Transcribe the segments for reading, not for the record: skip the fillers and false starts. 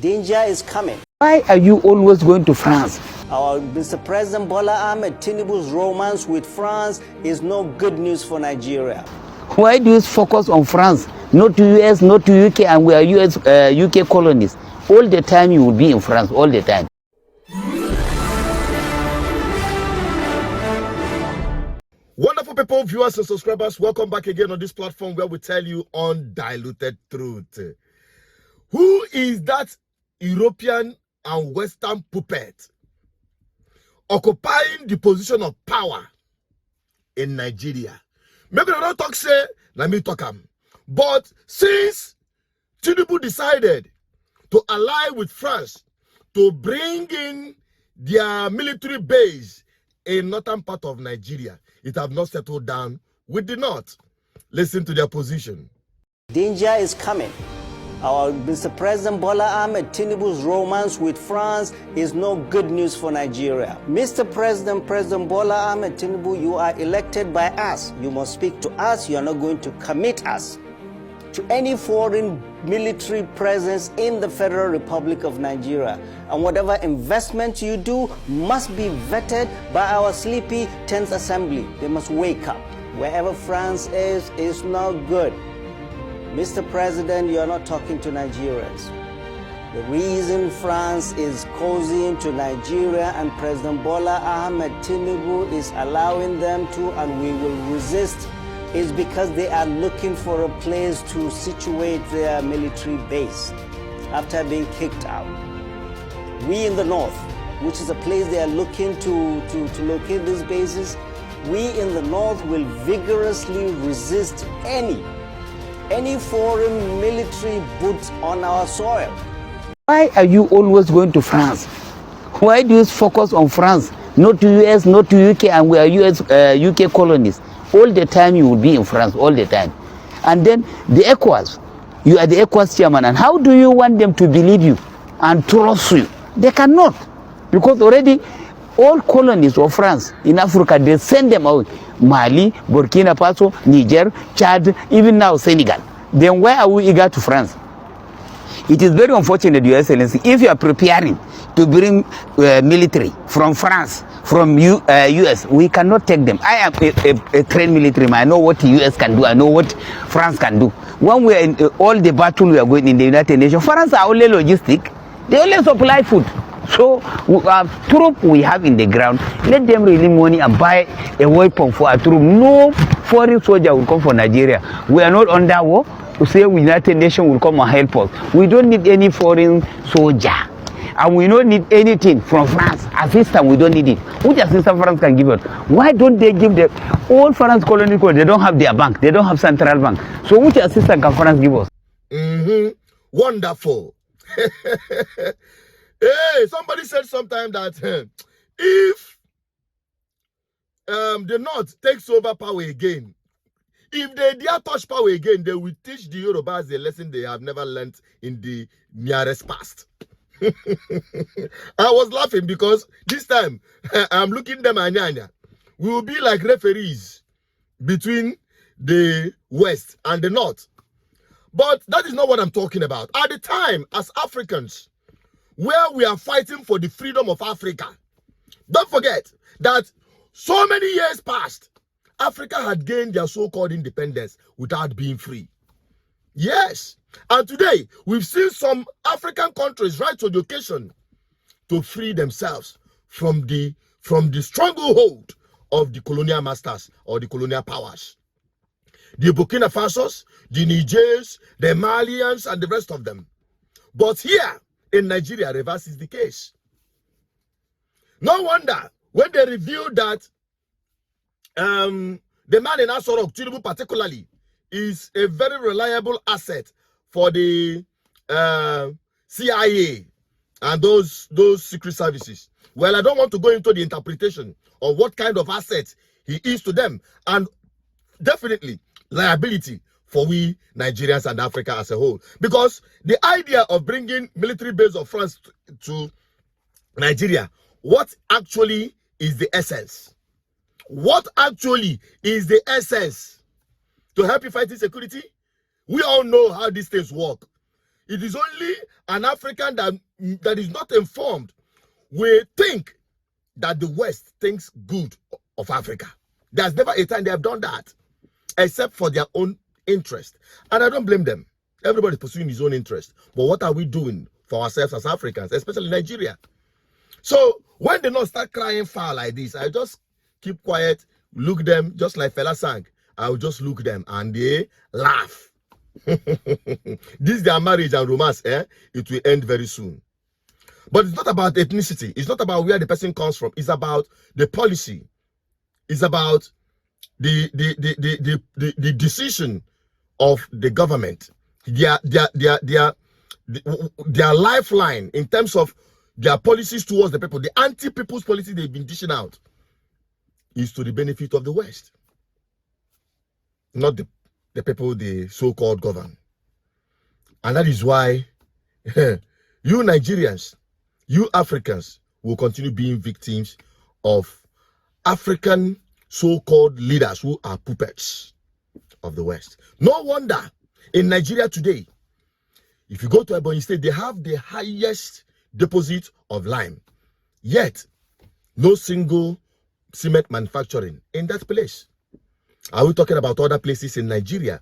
Danger is coming. Why are you always going to France? Our Mr. President Bola Ahmed Tinubu's romance with France is no good news for Nigeria. Why do you focus on France, not to US, not to UK, and we are UK colonies? All the time you will be in France, all the time. Wonderful people, viewers and subscribers, welcome back again on this platform where we tell you undiluted truth. Who is that European and Western puppet occupying the position of power in Nigeria? Maybe they don't talk say, let me talk am. But since Tinubu decided to ally with France to bring in their military base in northern part of Nigeria, it have not settled down with the north. Listen to their position. Danger is coming. Our Mr. President Bola Ahmed Tinubu's romance with France is no good news for Nigeria. Mr. President Bola Ahmed Tinubu, you are elected by us. You must speak to us. You are not going to commit us to any foreign military presence in the Federal Republic of Nigeria. And whatever investment you do must be vetted by our sleepy 10th Assembly. They must wake up. Wherever France is not good. Mr. President, you are not talking to Nigerians. The reason France is cozying to Nigeria and President Bola Ahmed Tinubu is allowing them to, and we will resist, is because they are looking for a place to situate their military base after being kicked out. We in the north, which is a place they are looking to locate these bases, we in the north will vigorously resist any foreign military boots on our soil. Why are you always going to France? Why do you focus on France, not to US, not to UK, and we are UK colonies? All the time you will be in France, all the time. And then the ECOWAS, you are the ECOWAS chairman, and how do you want them to believe you and trust you? They cannot, because already all colonies of France in Africa, they send them out. Mali, Burkina Faso, Niger, Chad, even now Senegal. Then why are we eager to France? It is very unfortunate, Your Excellency, if you are preparing to bring military from France, from US, we cannot take them. I am a trained military man. I know what the US can do. I know what France can do. When we are in all the battle we are going in the United Nations, France are only logistic. They only supply food. So troop we have in the ground, let them release money and buy a weapon for a troop. No foreign soldier will come for Nigeria. We are not under war. To say United Nations will come and help us. We don't need any foreign soldier. And we don't need anything from France. Assistance, we don't need it. Which assistance France can give us? Why don't they give the all France colony? They don't have their bank. They don't have central bank. So which assistance can France give us? Wonderful. Hey, somebody said sometime that if the North takes over power again, if they dare touch power again, they will teach the Yorubas a lesson they have never learned in the nearest past. I was laughing because this time I'm looking them anyanya. We will be like referees between the West and the North. But that is not what I'm talking about. At the time, as Africans, where we are fighting for the freedom of Africa, don't forget that so many years past, Africa had gained their so-called independence without being free. Yes. And today, we've seen some African countries rise to the occasion to free themselves from the stranglehold of the colonial masters or the colonial powers. The Burkina Fasos, the Nigers, the Malians, and the rest of them. But here in Nigeria, reverse is the case. No wonder when they revealed that the man in Asorok, Tinubu particularly, is a very reliable asset for the CIA and those secret services. Well, I don't want to go into the interpretation of what kind of asset he is to them, and definitely liability for we Nigerians and Africa as a whole. Because the idea of bringing military base of France to Nigeria, what actually is the essence? What actually is the essence? To help you fight insecurity? We all know how these things work. It is only an African that is not informed will think that the West thinks good of Africa. There's never a time they have done that, except for their own interest. And I don't blame them. Everybody's pursuing his own interest. But what are we doing for ourselves as Africans, especially Nigeria? So when they not start crying foul like this, I just keep quiet, look them, just like fella sang. I'll just look them and they laugh. This their marriage and romance, it will end very soon. But it's not about ethnicity. It's not about where the person comes from. It's about the policy. It's about the decision of the government. Their lifeline in terms of their policies towards the people, the anti-people's policy they've been dishing out, is to the benefit of the West, not the people they so-called govern. And that is why you Nigerians, you Africans will continue being victims of African so-called leaders who are puppets of the West. No wonder in Nigeria today, if you go to Ebonyi State, they have the highest deposit of lime. Yet, no single cement manufacturing in that place. Are we talking about other places in Nigeria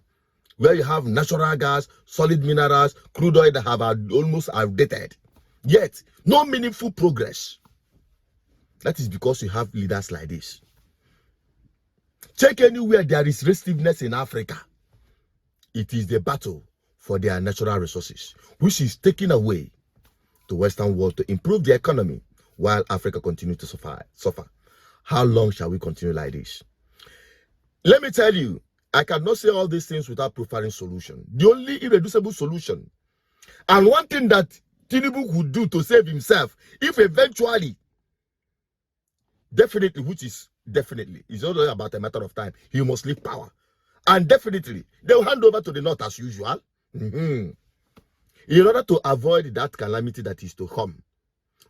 where you have natural gas, solid minerals, crude oil that have almost outdated? Yet, no meaningful progress. That is because you have leaders like this. Check anywhere there is restiveness in Africa. It is the battle for their natural resources, which is taking away the Western world to improve the economy while Africa continues to suffer. How long shall we continue like this? Let me tell you, I cannot say all these things without providing solution. The only irreducible solution, and one thing that Tinubu would do to save himself, if eventually, definitely, which is definitely, it's only about a matter of time, he must leave power. And definitely, they will hand over to the North as usual. In order to avoid that calamity that is to come,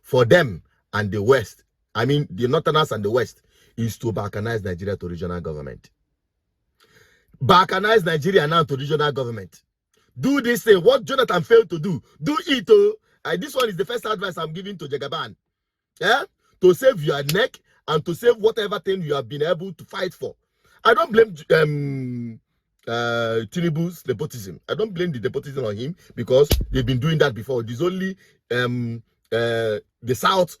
for them and the West, I mean the Northerners and the West, is to balkanize Nigeria to regional government. Balkanize Nigeria now to regional government. Do this thing. What Jonathan failed to do, do it. This one is the first advice I'm giving to Jagaban. To save your neck and to save whatever thing you have been able to fight for. I don't blame Tinubu's nepotism. I don't blame the nepotism on him because they've been doing that before. There's only the South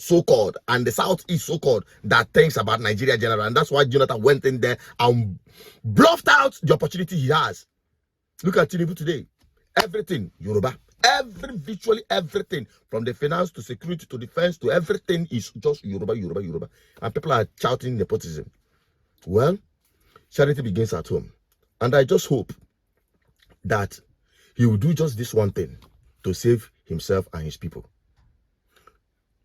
so-called and the Southeast so-called that thinks about Nigeria general, and that's why Jonathan went in there and bluffed out the opportunity he has. Look at Tinubu today. Everything Yoruba, virtually everything, from the finance to security to defense to everything is just Yoruba, and people are shouting nepotism. Well, charity begins at home, and I just hope that he will do just this one thing to save himself and his people.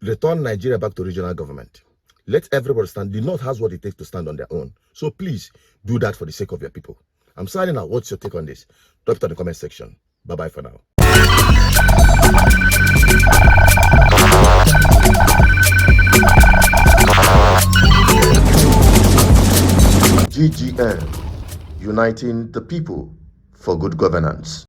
Return Nigeria back to regional government. Let everybody stand. The North has what it takes to stand on their own. So please do that for the sake of your people. I'm signing out. What's your take on this? Drop it in the comment section. Bye-bye for now. GGN, uniting the people for good governance.